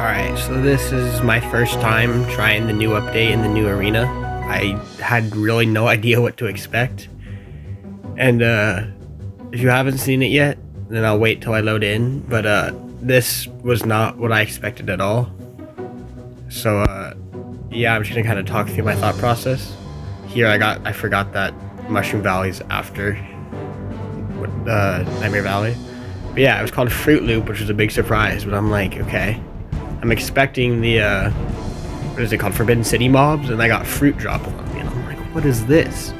Alright, so this is my first time trying the new update in the new arena. I had really no idea what to expect. And if you haven't seen it yet, then I'll wait till I load in. But this was not what I expected at all. So yeah, I'm just gonna kind of talk through my thought process. Here I forgot that Mushroom Valley's after Nightmare Valley. But yeah, it was called Fruit Loop, which was a big surprise. But I'm like, okay. I'm expecting the, what is it called, Forbidden City mobs, and I got fruit dropped on me, and I'm like, what is this? So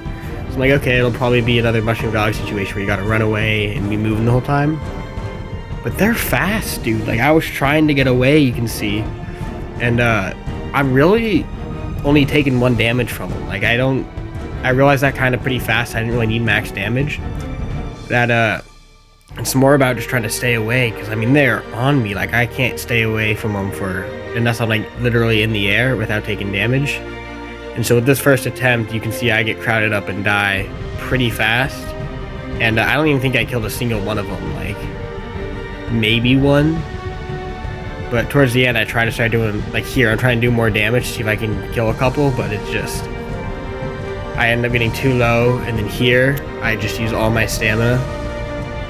I'm like, okay, it'll probably be another Mushroom Valley situation where you gotta run away and be moving the whole time. But they're fast, dude. Like, I was trying to get away, you can see, and I'm really only taking 1 damage from them. Like, I realized that kind of pretty fast. I didn't really need max damage. That, it's more about just trying to stay away, because I mean they're on me. Like, I can't stay away from them unless I'm like literally in the air without taking damage. And so with this first attempt, you can see I get crowded up and die pretty fast, and I don't even think I killed a single one of them. Like, maybe one, but towards the end I try to start doing, like here I'm trying to do more damage to see if I can kill a couple, but it's just I end up getting too low. And then here I just use all my stamina.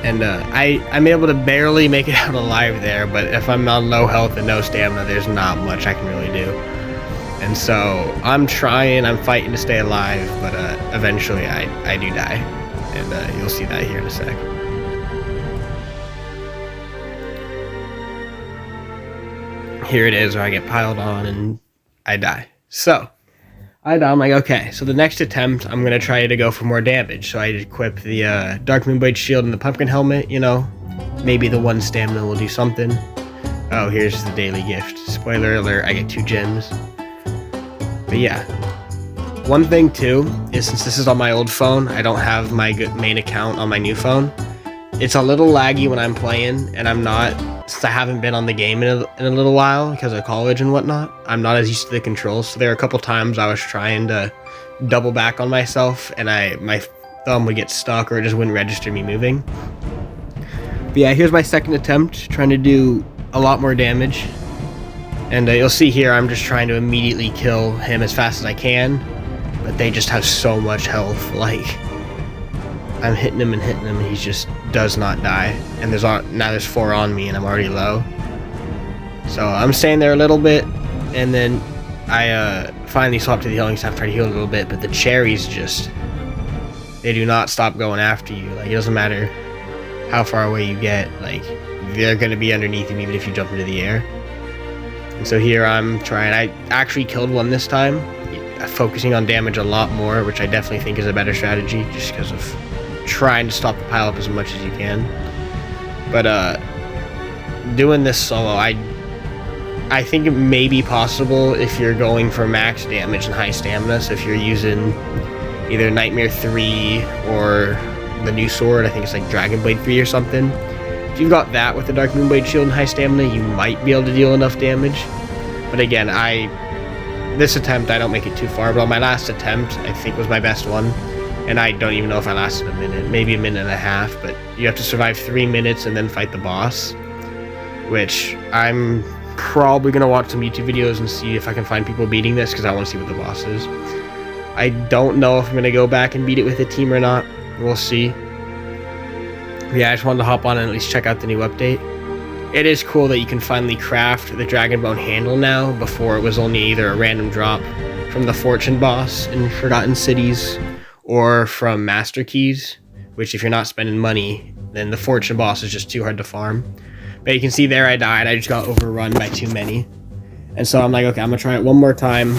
And I'm able to barely make it out alive there, but if I'm on low health and no stamina, there's not much I can really do. And so I'm fighting to stay alive, but eventually I do die. And you'll see that here in a sec. Here it is where I get piled on and I die. So I'm like, okay, so the next attempt, I'm going to try to go for more damage. So I equip the Dark Moonblade Shield and the Pumpkin Helmet, you know. Maybe the 1 stamina will do something. Oh, here's the daily gift. Spoiler alert, I get 2 gems. But yeah. One thing, too, is since this is on my old phone, I don't have my main account on my new phone. It's a little laggy when I'm playing, and since I haven't been on the game in a little while because of college and whatnot, I'm not as used to the controls. So there are a couple times I was trying to double back on myself, and my thumb would get stuck or it just wouldn't register me moving. But yeah, here's my second attempt, trying to do a lot more damage. And you'll see here I'm just trying to immediately kill him as fast as I can, but they just have so much health. Like, I'm hitting him, and he just does not die. And now there's 4 on me, and I'm already low. So I'm staying there a little bit, and then I finally swap to the healing staff, try to heal a little bit. But the cherries they do not stop going after you. Like, it doesn't matter how far away you get. Like, they're gonna be underneath you even if you jump into the air. And so here I'm trying. I actually killed one this time, focusing on damage a lot more, which I definitely think is a better strategy, just because of trying to stop the pile up as much as you can. But doing this solo, I think it may be possible if you're going for max damage and high stamina. So if you're using either Nightmare 3 or the new sword, I think it's like Dragon Blade 3 or something. If you've got that with the Dark Moonblade Shield and high stamina, you might be able to deal enough damage. But again, this attempt I don't make it too far, but on my last attempt I think was my best one. And I don't even know if I lasted a minute, maybe a minute and a half, but you have to survive 3 minutes and then fight the boss, which I'm probably going to watch some YouTube videos and see if I can find people beating this, because I want to see what the boss is. I don't know if I'm going to go back and beat it with a team or not. We'll see. But yeah, I just wanted to hop on and at least check out the new update. It is cool that you can finally craft the Dragon Bone handle now. Before it was only either a random drop from the Fortune boss in Forgotten Cities, or from Master Keys, which if you're not spending money, then the Fortune boss is just too hard to farm. But you can see there I died. I just got overrun by too many. And so I'm like, okay, I'm gonna try it one more time.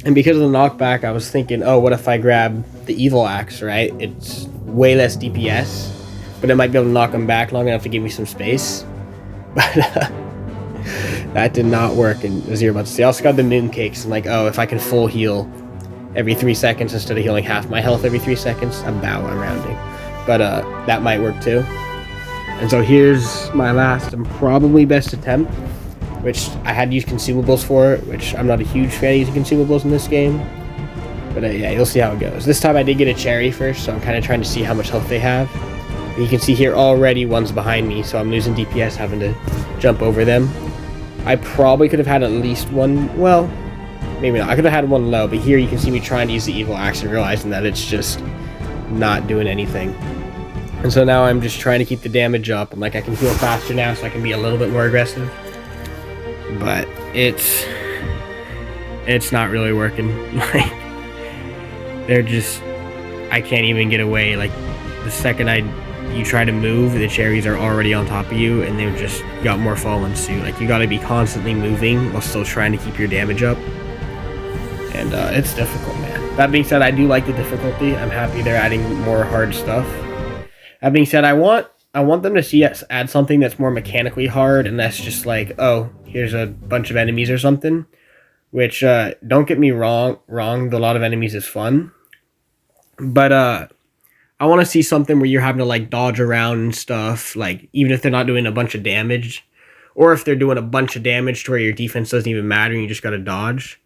And because of the knockback, I was thinking, oh, what if I grab the evil axe, right? It's way less DPS, but it might be able to knock him back long enough to give me some space. But that did not work, and as you're about to see, I also got the moon cakes, and like, oh, if I can full heal every 3 seconds instead of healing half my health every 3 seconds. I'm rounding. But that might work too. And so here's my last and probably best attempt, which I had to use consumables for it, which I'm not a huge fan of using consumables in this game. But yeah, you'll see how it goes. This time I did get a cherry first, so I'm kind of trying to see how much health they have. But you can see here already one's behind me, so I'm losing DPS having to jump over them. I probably could have had at least one, well, maybe not. I could have had one low, but here you can see me trying to use the evil axe and realizing that it's just not doing anything. And so now I'm just trying to keep the damage up. I'm like, I can heal faster now so I can be a little bit more aggressive. But it's not really working. Like, they're just, I can't even get away. Like, the second you try to move, the cherries are already on top of you, and they've just got more fallen suit. Like, you gotta be constantly moving while still trying to keep your damage up. And it's difficult, man. That being said, I do like the difficulty. I'm happy they're adding more hard stuff. That being said, I want them to see us add something that's more mechanically hard, and that's just like, oh, here's a bunch of enemies or something. Which, don't get me wrong, a lot of enemies is fun. But, I want to see something where you're having to, like, dodge around and stuff, like, even if they're not doing a bunch of damage, or if they're doing a bunch of damage to where your defense doesn't even matter and you just gotta dodge.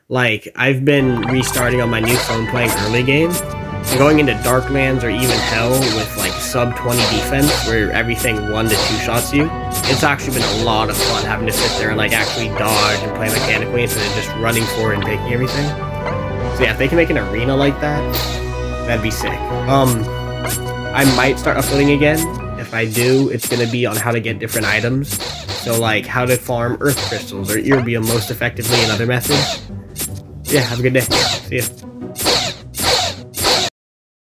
Like, I've been restarting on my new phone playing early game, and going into Darklands or even Hell with, like, sub 20 defense, where everything 1 to 2 shots you, it's actually been a lot of fun having to sit there and, like, actually dodge and play mechanically instead of just running forward and taking everything. So yeah, if they can make an arena like that, that'd be sick. I might start uploading again. If I do, it's gonna be on how to get different items. So like how to farm earth crystals or Irbium most effectively and other methods. Yeah, have a good day. See ya.